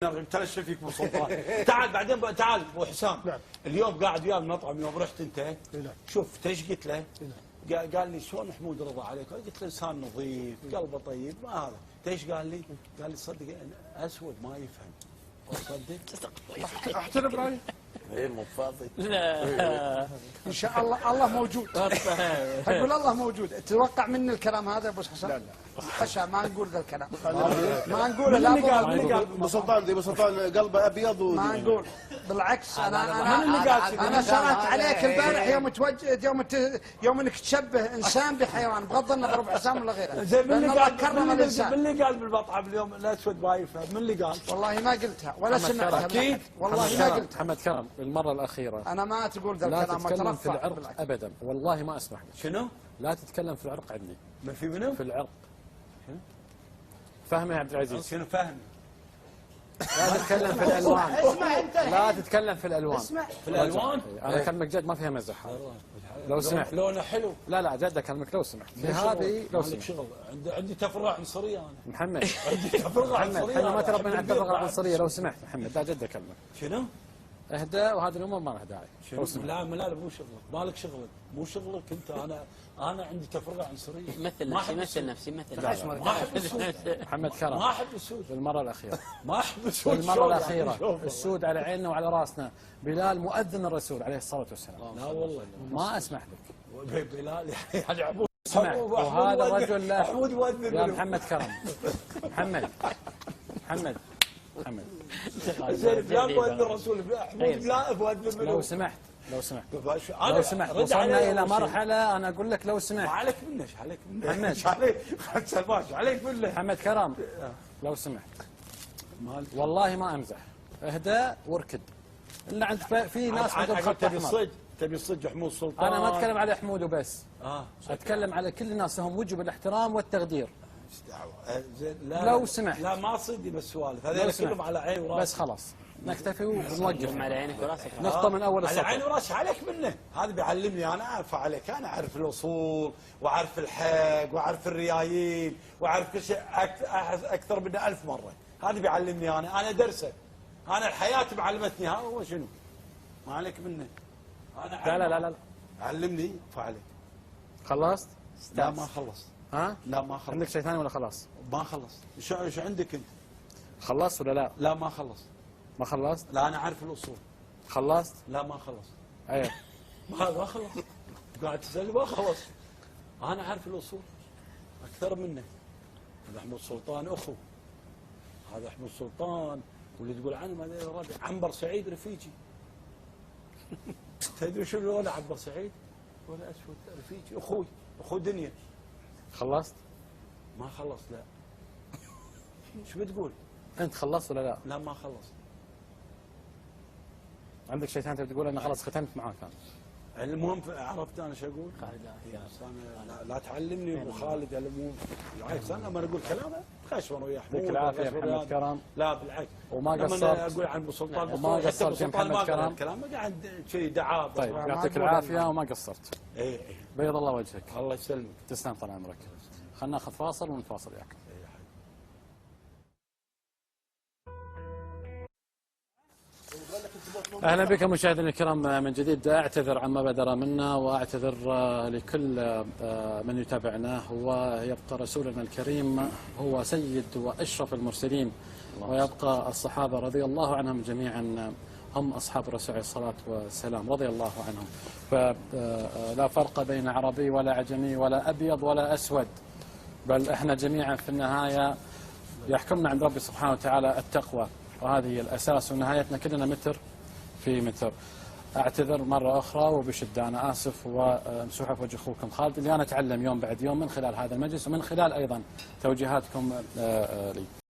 تلشف فيك ابو سلطان. تعال بعدين تعال ابو حسام. نعم. اليوم قاعد وياه بالمطعم يوم رحت انت. نعم. شوف ايش قلت له؟ قال لي شلون حمود رضى عليك؟ قلت له انسان نظيف قلبه طيب ما هذا. ايش قال لي؟ قال لي صدق اسود ما يفهم. صدق احترم رايي. ايه مو فاضي. لا ان شاء الله الله موجود. اقول الله موجود. تتوقع مني الكلام هذا يا ابو حسن؟ لا حشا ما نقول ذا الكلام. ما نقول لا ابو سلطان ابو سلطان قلبه ابيض ما نقول بالعكس. انا شرحت عليك البارح يوم انك تشبه انسان بحيوان بغض النظر ابو حسام ولا غيره. زين من اللي قال كرم الانسان. من اللي قال بالمطعم اليوم الاسود ما يفهم؟ من اللي قال؟ والله ما قلتها ولا سمعتها. اكيد والله ما قلتها. محمد كرم المرة الأخيرة انا ما تقول ذا لا الكلام. تتكلم في أترفع العرق أبدا، والله ما أسمح لك. شنو؟ لا تتكلم في العرق عندي. ما في منو؟ في العرق. فهمي يا عبد العزيز. شنو فهم؟ لا تتكلم في الألوان. اسمع انت. لا تتكلم في الألوان. اسمع في الالوان؟ أنا أكلمك جد ما فيها مزح. لو سمحت. لونه حلو. لا جد أكلمك لو سمحت. في هذه لو عندك سمحت. شغل عندي تفرقة عنصرية انا. محمد عندي تفرقة محمد عنصرية. احنا ما تربينا على التفرقة العنصرية. لو سمحت محمد لا جد أكلمك. شنو؟ اهدى وهذه الأمور ما لها داعي. لو سمحت. لا مو شغلك، مالك شغلك، مو شغلك انت. انا عندي تفرقة عنصرية. محمد كرم ما احب السود. بالمرة الأخيرة. ما احب السود. بالمرة الأخيرة السود على عيننا وعلى راسنا. بلال مؤذن الرسول عليه الصلاة والسلام. لا والله ما أسمح لك. بلال يعني عبود. اسمع وهذا الرجل لا. محمود مؤذن يا محمد كرم. محمد زين بلال مؤذن الرسول. حمود بلال مؤذن. لو سمحت لو سمحت رد وصلنا عليه إلى أول شيء. مرحلة أنا أقول لك لو ما سمحت. عليك منه ايش عليك منه؟ محمد. ايش عليك؟ سلماش عليك منه. محمد كرم لو سمحت والله ما أمزح. اهدى واركد. إلا عند في ناس عندهم خط تبي أحمر. الصج تبي الصج حمود سلطان. أنا ما أتكلم على حمود وبس. أتكلم على كل الناس لهم وجب الاحترام والتقدير. زين لو سمحت. لا ما صدي بالسوالف هذول كلهم على عيني وراسي. بس خلاص نكتفي ونوقف. على عينك وراسك. نقطة من أول على عيني السطر. وراسي عليك منه. هذا بيعلمني انا اعرف عليك. انا اعرف الاصول واعرف الحق واعرف الريايين واعرف كل شيء اكثر من 1000 مرة. هذا بيعلمني انا درسه. انا الحياة معلمتني. هذا هو شنو؟ ما عليك منه. انا لا علمني فعليك. خلصت؟ لا ما خلصت. ها؟ لا ما خلصت. عندك شيء ثاني ولا خلاص؟ ما خلصت. ايش عندك انت؟ خلصت ولا لا؟ لا ما خلصت. ما خلصت؟ لا انا اعرف الاصول. خلصت؟ لا ما خلصت. ايه ما خلص. قاعد تسالني ما خلص. انا اعرف الاصول اكثر منه. هذا حمود سلطان اخو. هذا حمود سلطان واللي تقول عنه هذا ربع. عنبر سعيد رفيجي. تدري شو لون عنبر سعيد؟ ولا اسود رفيجي اخوي اخو دنيا. خلصت؟ ما خلص لا. شو بتقول؟ انت خلصت ولا لا؟ لا ما خلص. عندك شيء ثاني تقول انا خلاص ختمت معاك انا. المهم عرفت انا شو اقول؟ انا لا تعلمني ابو خالد. المهم بالعكس انا لما اقول كلامه خشمر ويا حمود. يعطيك العافيه يا محمد كرم. لا بالعكس. وما لما قصرت. أنا اقول عن ابو سلطان وما قصرت يا محمد كرم. الكلام قاعد شيء دعاء. طيب يعطيك العافيه وما قصرت. اي بيض الله وجهك. الله يسلمك. تسلم طال عمرك. خلنا ناخذ فاصل ونفاصل وياك. اهلا بكم مشاهدينا الكرام من جديد. اعتذر عما بدر منا واعتذر لكل من يتابعنا. ويبقى رسولنا الكريم هو سيد واشرف المرسلين ويبقى الصحابه رضي الله عنهم جميعا هم اصحاب الرسول عليه الصلاه والسلام رضي الله عنهم. فلا فرق بين عربي ولا عجمي ولا ابيض ولا اسود، بل احنا جميعا في النهايه يحكمنا عند ربي سبحانه وتعالى التقوى، وهذه هي الاساس، ونهايتنا كلنا متر في متر. اعتذر مرة أخرى وبشدة أنا آسف ومسوحة في وجه أخوكم خالد اللي أنا أتعلم يوم بعد يوم من خلال هذا المجلس ومن خلال أيضا توجيهاتكم لي.